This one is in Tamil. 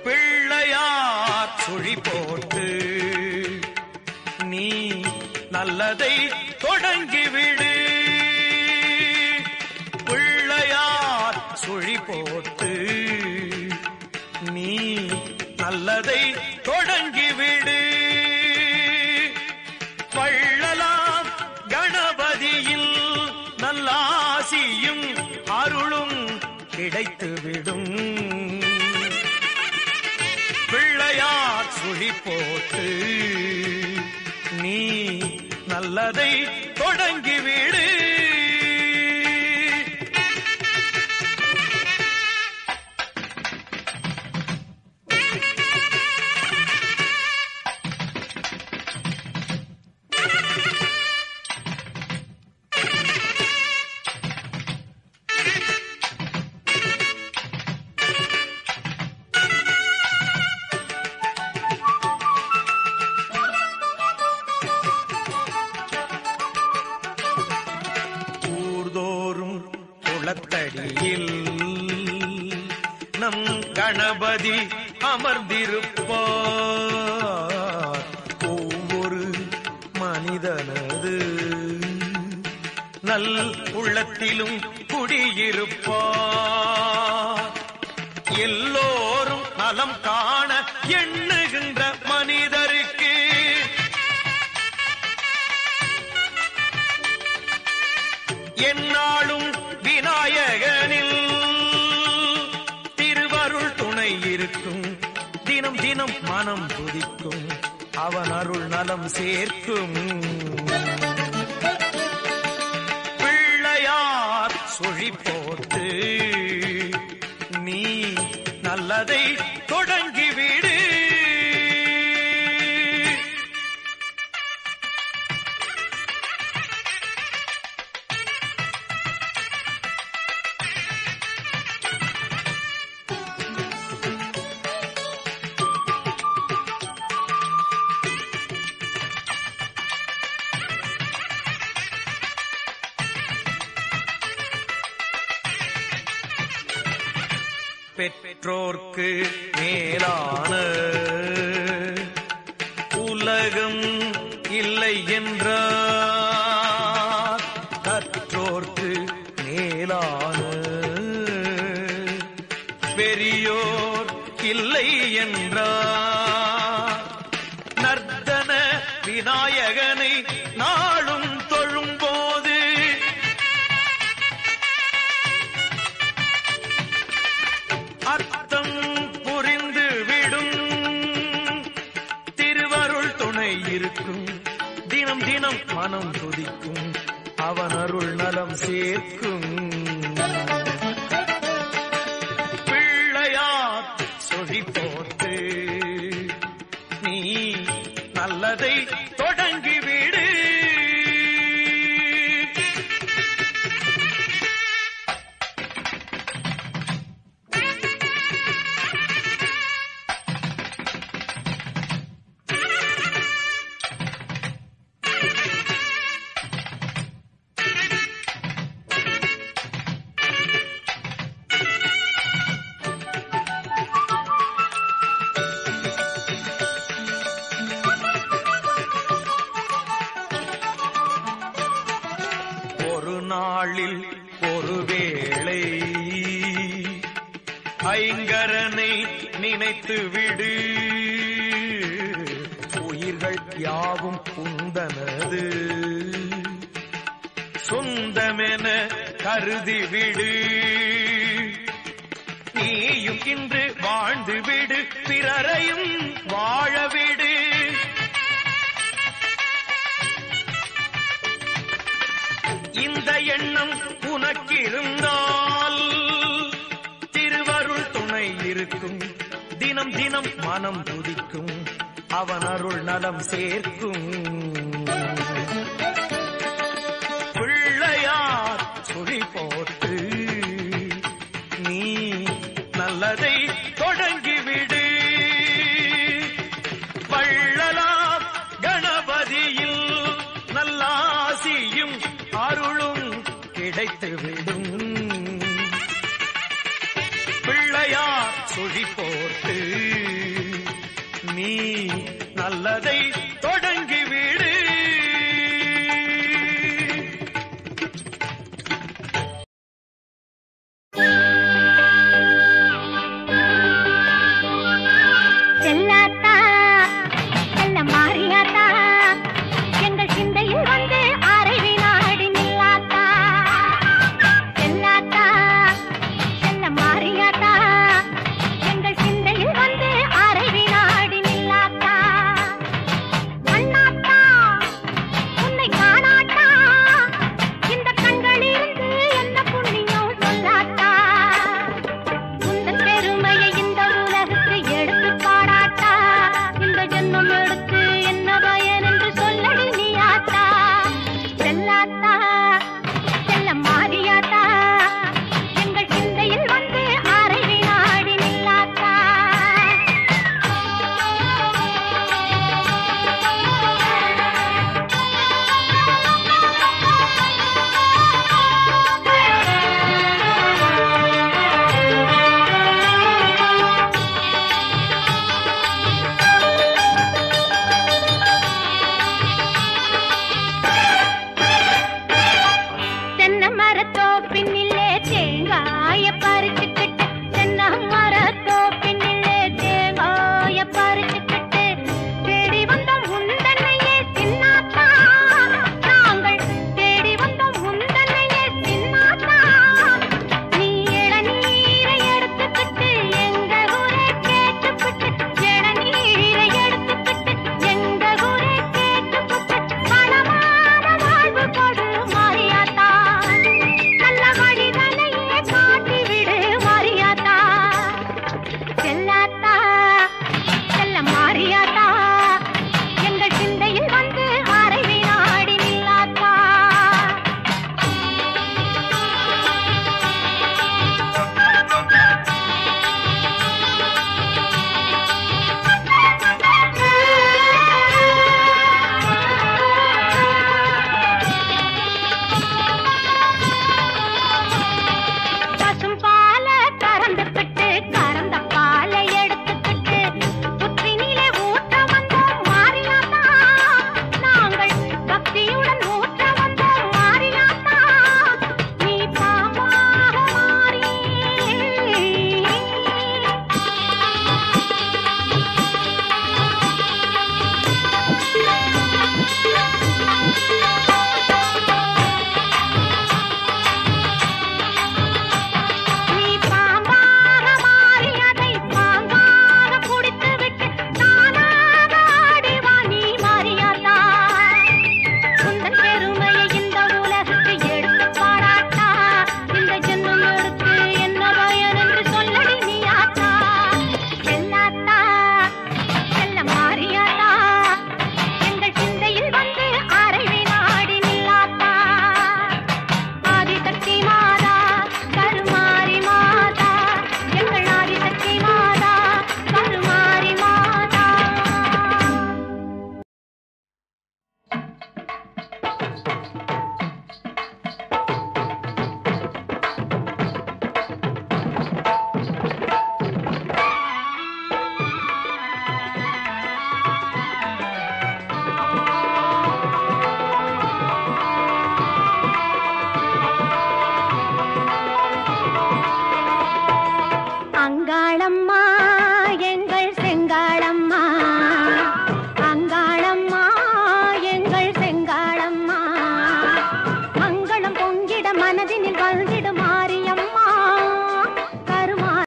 பிள்ளையார் சுழி போட்டு நீ நல்லதை தொடங்கிவிடு. பிள்ளையார் சுழி போட்டு நீ நல்லதை தொடங்கிவிடு. வள்ளலாம் கணபதியில் நல்லாசியும் அருளும் கிடைத்துவிடும். பிள்ளையார் சுழி போட்டு நீ நல்லதை தொடங்கிவிடு. குளத்தடியில் நம் கணபதி அமர்ந்திருப்பார். ஒவ்வொரு மனிதனது நல் உள்ளத்திலும் குடியிருப்பார். எல்லோரும் நலம் காண எண்ணுகின்ற மனிதருக்கு என்னாலும் விநாயகனில் திருவருள் துணை இருக்கும். தினம் தினம் மனம் துதிக்கும், அவன் அருள் நலம் சேர்க்கும். பிள்ளையார் சுழி போட்டு நீ நல்லதை தொடங்கிவிடு. பெற்றோர்க்கு மேலான உலகம் இல்லை என்றார். கற்றோர்க்கு மேலான பெரியோர் இல்லை என்றார். நர்த்தன விநாயகனை நாளும் தொழும்போது அர்த்தம் புரிந்து விடும். திருவருள் துணை இருக்கும், தினம் தினம் மனம் துதிக்கும், அவன் அருள் நலம் சேர்க்கும். பிள்ளையார் சுழி போட்டு நீ நல்லதை தொடங்கிவிடு. நாளில் ஒருவேளை ஐங்கரனை நினைத்து விடு. உயிர்கள் யாவும் உந்தனது சொந்தமென கருதிவிடு. நீயும் இன்று வாழ்ந்து விடு, பிறரையும் வாழவிடு. இந்த எண்ணம் உனக்கிருந்தால் திருவருள் துணை இருக்கும். தினம் தினம் மனம் துதிக்கும், அவன் அருள் நலம் சேர்க்கும். பிள்ளையார் சுழி போட்டு நீ நல்லதை தொடங்கிவிடு. வள்ளலாம் கணபதியில் நல்லாசியும் அருளும் கிடைத்துவிடும். பிள்ளையார் சுழி போட்டு நல்லதை